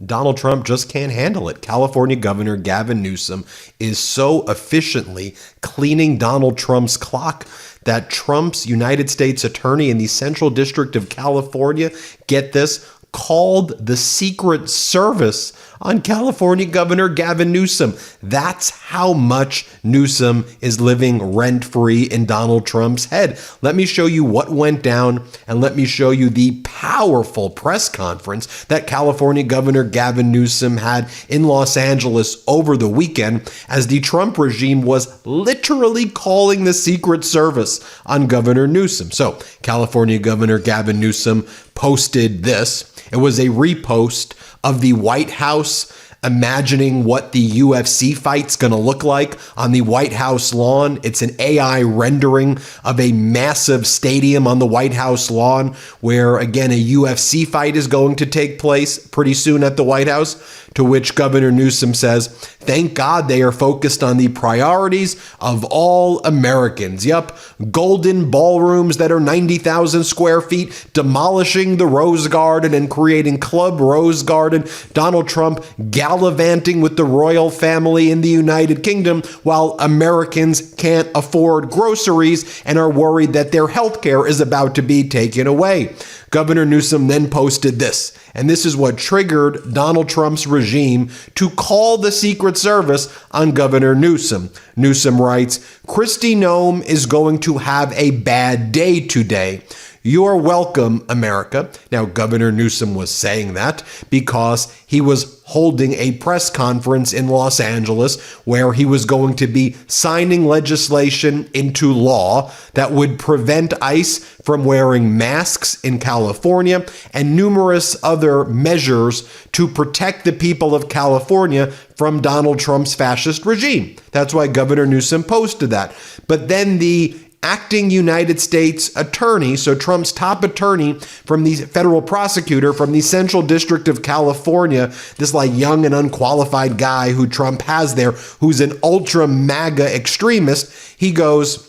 Donald Trump just can't handle it. California Governor Gavin Newsom is so efficiently cleaning Donald Trump's clock that Trump's United States attorney in the Central District of California, get this, called the Secret Service on California Governor Gavin Newsom. That's how much Newsom is living rent-free in Donald Trump's head. Let me show you what went down, and let me show you the powerful press conference that California Governor Gavin Newsom had in Los Angeles over the weekend as the Trump regime was literally calling the Secret Service on Governor Newsom. So California Governor Gavin Newsom posted this. It was a repost of the White House imagining what the UFC fight's going to look like on the White House lawn. It's an AI rendering of a massive stadium on the White House lawn where, again, a UFC fight is going to take place pretty soon at the White House, to which Governor Newsom says, thank God they are focused on the priorities of all Americans. Yup, golden ballrooms that are 90,000 square feet, demolishing the Rose Garden and creating Club Rose Garden. Donald Trump gallivanting with the royal family in the United Kingdom while Americans can't afford groceries and are worried that their health care is about to be taken away. Governor Newsom then posted this, and this is what triggered Donald Trump's regime to call the Secret Service on Governor Newsom. Newsom writes, Kristi Noem is going to have a bad day today. You're welcome, America. Now, Governor Newsom was saying that because he was holding a press conference in Los Angeles where he was going to be signing legislation into law that would prevent ICE from wearing masks in California and numerous other measures to protect the people of California from Donald Trump's fascist regime. That's why Governor Newsom posted that. But then the acting United States attorney, so Trump's top attorney from the federal prosecutor from the Central District of California, this like young and unqualified guy who Trump has there, who's an ultra MAGA extremist, he goes,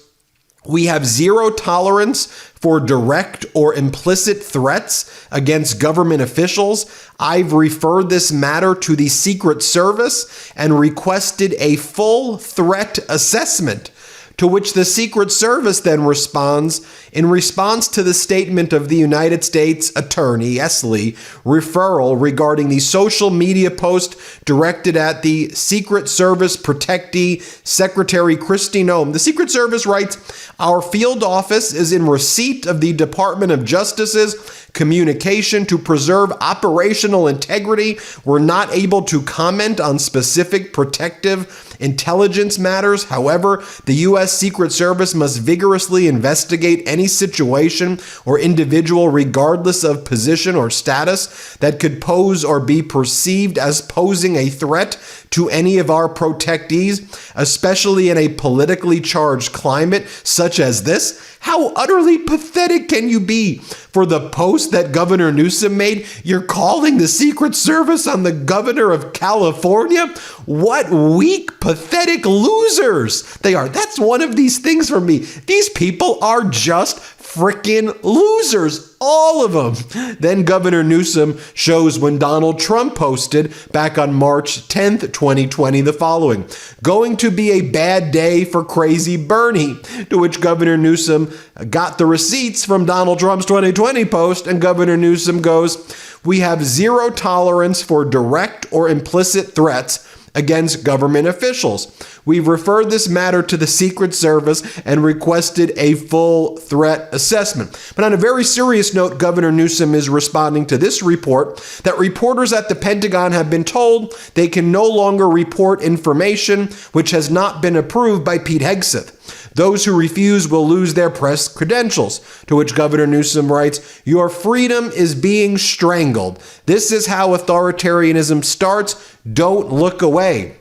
we have zero tolerance for direct or implicit threats against government officials. I've referred this matter to the Secret Service and requested a full threat assessment. To which the Secret Service then responds, in response to the statement of the United States Attorney, Esley, referral regarding the social media post directed at the Secret Service protectee, Secretary Kristi Noem. The Secret Service writes, our field office is in receipt of the Department of Justice's communication to preserve operational integrity. We're not able to comment on specific protective intelligence matters. However, the U.S. Secret Service must vigorously investigate any situation or individual, regardless of position or status, that could pose or be perceived as posing a threat to any of our protectees, especially in a politically charged climate such as this. How utterly pathetic can you be? For the post that Governor Newsom made, you're calling the Secret Service on the governor of California? What weak, pathetic losers they are. That's one of these things for me. These people are just freaking losers, all of them. Then Governor Newsom shows when Donald Trump posted back on March 10th, 2020, the following, going to be a bad day for crazy Bernie, to which Governor Newsom got the receipts from Donald Trump's 2020 post, and Governor Newsom goes, we have zero tolerance for direct or implicit threats against government officials. We've referred this matter to the Secret Service and requested a full threat assessment. But on a very serious note, Governor Newsom is responding to this report that reporters at the Pentagon have been told they can no longer report information which has not been approved by Pete Hegseth. Those who refuse will lose their press credentials, to which Governor Newsom writes, your freedom is being strangled. This is how authoritarianism starts. Don't look away.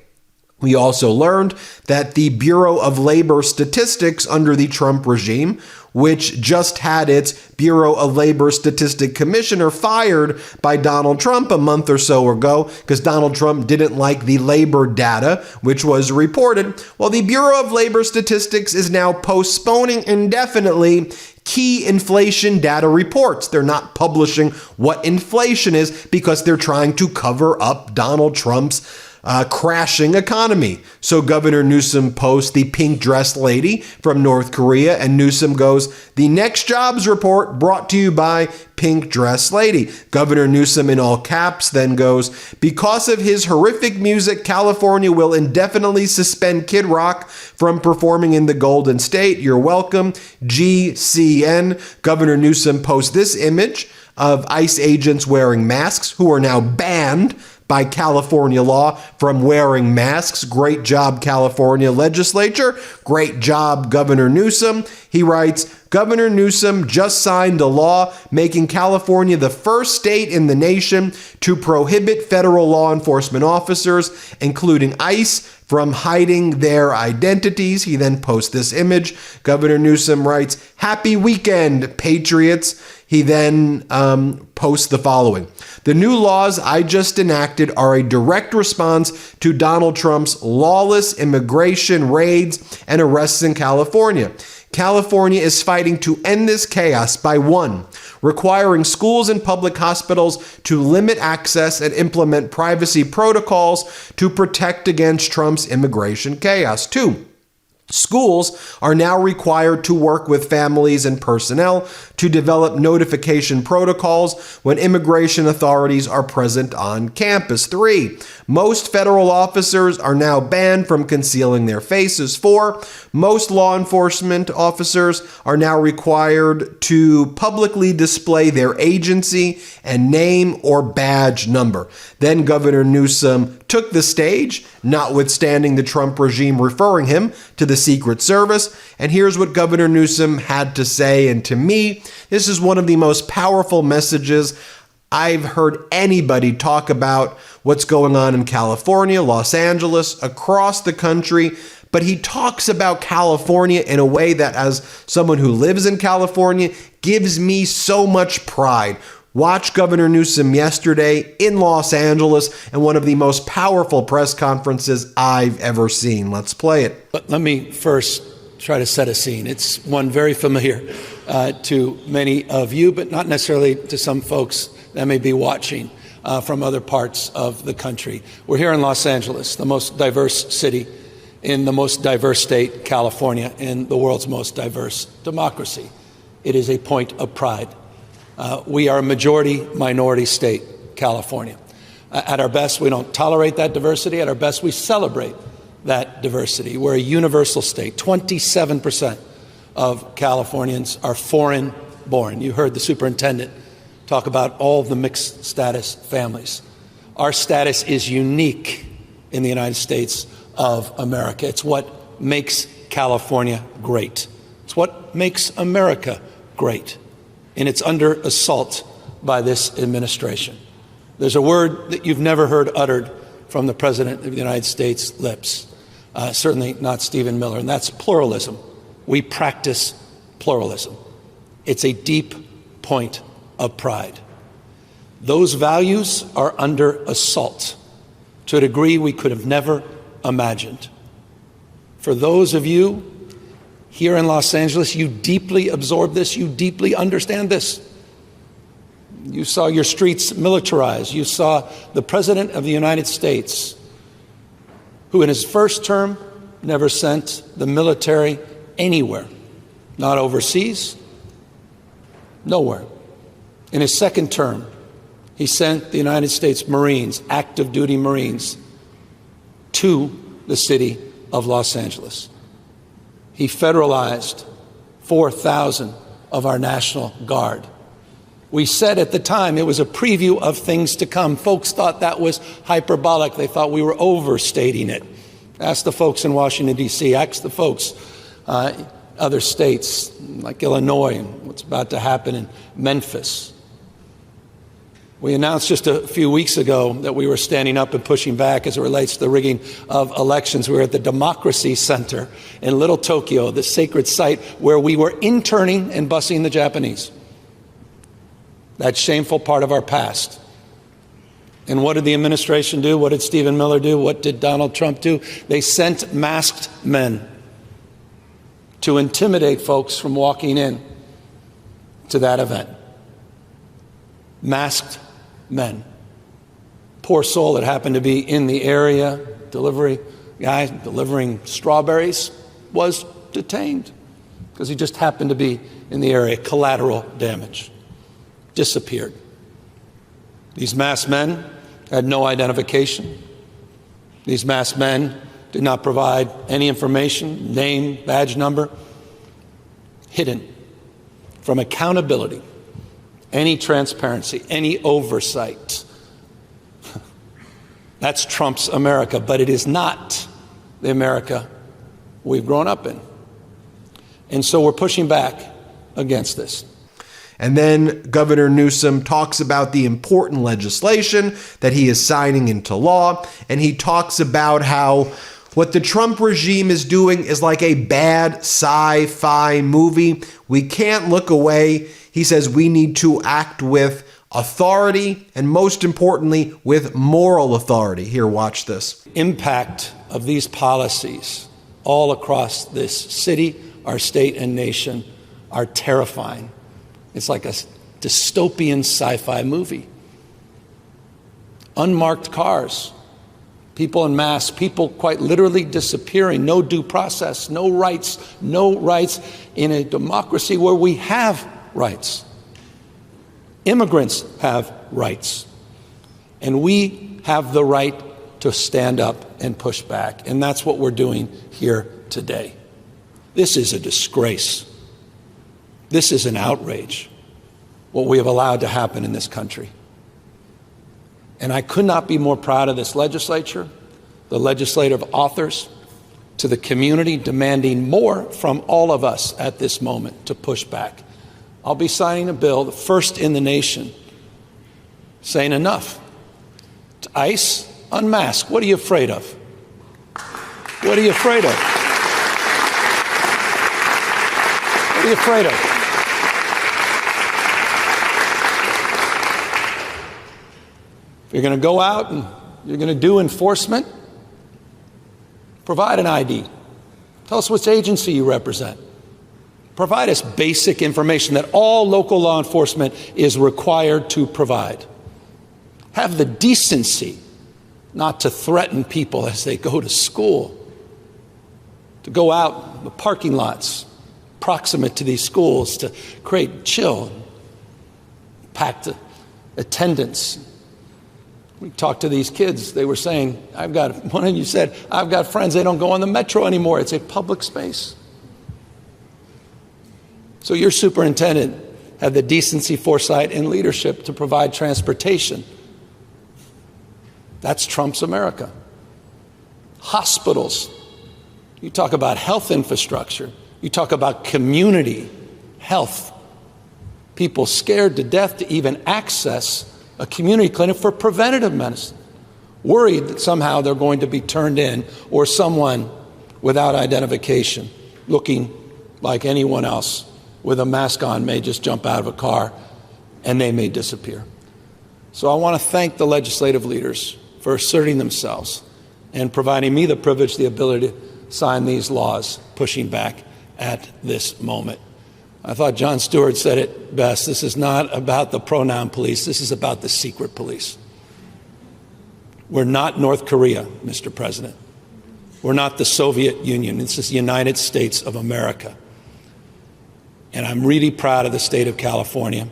We also learned that the Bureau of Labor Statistics under the Trump regime, which just had its Bureau of Labor Statistic Commissioner fired by Donald Trump a month or so ago because Donald Trump didn't like the labor data, which was reported. Well, the Bureau of Labor Statistics is now postponing indefinitely key inflation data reports. They're not publishing what inflation is because they're trying to cover up Donald Trump's crashing economy. So Governor Newsom posts the pink dressed lady from North Korea, and Newsom goes, "The next jobs report brought to you by pink dressed lady." Governor Newsom in all caps then goes, "Because of his horrific music, California will indefinitely suspend Kid Rock from performing in the Golden State. You're welcome, GCN." Governor Newsom posts this image of ICE agents wearing masks who are now banned by California law from wearing masks. Great job, California legislature. Great job, Governor Newsom. He writes, "Governor Newsom just signed a law making California the first state in the nation to prohibit federal law enforcement officers, including ICE, from hiding their identities." He then posts this image. Governor Newsom writes, "Happy weekend, Patriots." He then posts the following: "The new laws I just enacted are a direct response to Donald Trump's lawless immigration raids and arrests in California. California is fighting to end this chaos by 1, requiring schools and public hospitals to limit access and implement privacy protocols to protect against Trump's immigration chaos. 2, schools are now required to work with families and personnel to develop notification protocols when immigration authorities are present on campus. 3, most federal officers are now banned from concealing their faces. 4, most law enforcement officers are now required to publicly display their agency and name or badge number." Then Governor Newsom took the stage, notwithstanding the Trump regime referring him to the Secret Service. And here's what Governor Newsom had to say. And to me, this is one of the most powerful messages I've heard anybody talk about what's going on in California, Los Angeles, across the country. But he talks about California in a way that, as someone who lives in California, gives me so much pride. Watch Governor Newsom yesterday in Los Angeles in one of the most powerful press conferences I've ever seen. Let's play it. But let me first try to set a scene. It's one very familiar to many of you, but not necessarily to some folks that may be watching from other parts of the country. We're here in Los Angeles, the most diverse city in the most diverse state, California, in the world's most diverse democracy. It is a point of pride. We are a majority-minority state, California. At our best, we don't tolerate that diversity. At our best, we celebrate that diversity. We're a universal state. 27% of Californians are foreign-born. You heard the superintendent talk about all of the mixed status families. Our status is unique in the United States of America. It's what makes California great. It's what makes America great. And it's under assault by this administration. There's a word that you've never heard uttered from the President of the United States' lips, certainly not Stephen Miller, and that's pluralism. We practice pluralism. It's a deep point of pride. Those values are under assault to a degree we could have never imagined. For those of you here in Los Angeles, you deeply absorb this, you deeply understand this. You saw your streets militarized. You saw the President of the United States, who in his first term never sent the military anywhere, not overseas, nowhere. In his second term, he sent the United States Marines, active duty Marines, to the city of Los Angeles. He federalized 4,000 of our National Guard. We said at the time it was a preview of things to come. Folks thought that was hyperbolic. They thought we were overstating it. Ask the folks in Washington, D.C. Ask the folks other states like Illinois and what's about to happen in Memphis. We announced just a few weeks ago that we were standing up and pushing back as it relates to the rigging of elections. We were at the Democracy Center in Little Tokyo, the sacred site where we were interning and busing the Japanese. That shameful part of our past. And what did the administration do? What did Stephen Miller do? What did Donald Trump do? They sent masked men to intimidate folks from walking in to that event. Masked men. Poor soul that happened to be in the area, delivery guy delivering strawberries, was detained because he just happened to be in the area. Collateral damage. Disappeared. These masked men had no identification. These masked men did not provide any information, name, badge number. Hidden from accountability, any transparency, any oversight. That's Trump's America, but it is not the America we've grown up in. And so we're pushing back against this. And then Governor Newsom talks about the important legislation that he is signing into law, and he talks about how what the Trump regime is doing is like a bad sci-fi movie. We can't look away. He says we need to act with authority and, most importantly, with moral authority. Here, watch this. Impact of these policies all across this city, our state and nation are terrifying. It's like a dystopian sci-fi movie. Unmarked cars, people en masse, people quite literally disappearing, no due process, no rights in a democracy where we have rights. Immigrants have rights. And we have the right to stand up and push back. And that's what we're doing here today. This is a disgrace. This is an outrage, what we have allowed to happen in this country. And I could not be more proud of this legislature, the legislative authors, to the community demanding more from all of us at this moment to push back. I'll be signing a bill, the first in the nation, saying enough. ICE, unmask. What are you afraid of? What are you afraid of? What are you afraid of? If you're going to go out and you're going to do enforcement, provide an ID. Tell us which agency you represent. Provide us basic information that all local law enforcement is required to provide. Have the decency not to threaten people as they go to school, to go out in the parking lots proximate to these schools to create chill, packed attendance. We talked to these kids. They were saying, one of you said, I've got friends, they don't go on the metro anymore. It's a public space. So your superintendent had the decency, foresight, and leadership to provide transportation. That's Trump's America. Hospitals. You talk about health infrastructure. You talk about community health. People scared to death to even access a community clinic for preventative medicine, worried that somehow they're going to be turned in, or someone without identification, looking like anyone else with a mask on, may just jump out of a car and they may disappear. So I want to thank the legislative leaders for asserting themselves and providing me the privilege, the ability to sign these laws, pushing back at this moment. I thought Jon Stewart said it best. This is not about the pronoun police. This is about the secret police. We're not North Korea, Mr. President. We're not the Soviet Union. This is the United States of America. And I'm really proud of the state of California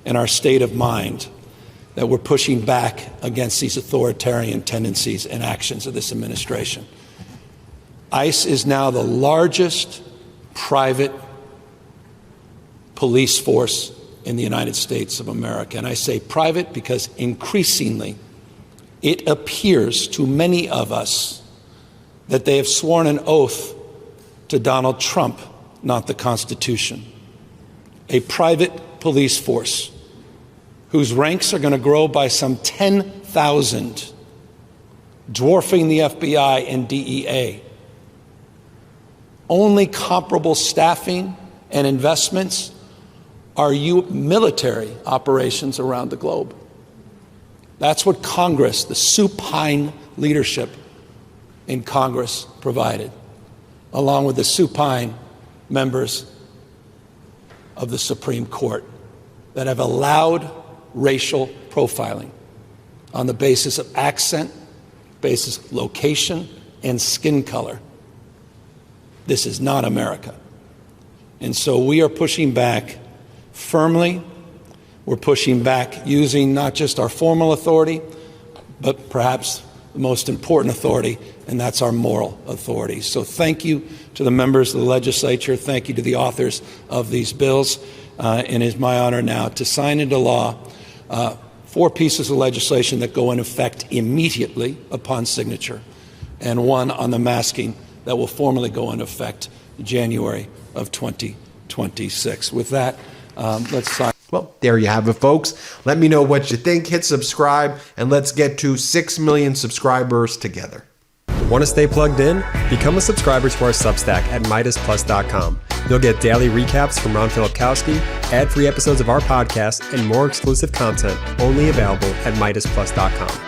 and our state of mind that we're pushing back against these authoritarian tendencies and actions of this administration. ICE is now the largest private police force in the United States of America. And I say private because increasingly it appears to many of us that they have sworn an oath to Donald Trump, not the Constitution. A private police force whose ranks are going to grow by some 10,000, dwarfing the FBI and DEA. Only comparable staffing and investments are military operations around the globe. That's what Congress, the supine leadership in Congress, provided, along with the supine members of the Supreme Court. that have allowed racial profiling on the basis of accent, basis of location, and skin color. This is not America. And so we are pushing back firmly. We're pushing back using not just our formal authority, but perhaps the most important authority, and that's our moral authority. So thank you to the members of the legislature. Thank you to the authors of these bills. And it's my honor now to sign into law 4 pieces of legislation that go in effect immediately upon signature, and 1 on the masking that will formally go into effect January of 2026. With that, let's sign. Well, there you have it, folks. Let me know what you think. Hit subscribe, and let's get to 6 million subscribers together. Want to stay plugged in? Become a subscriber to our Substack at MeidasPlus.com. You'll get daily recaps from Ron Filipkowski, ad-free episodes of our podcast, and more exclusive content only available at MeidasPlus.com.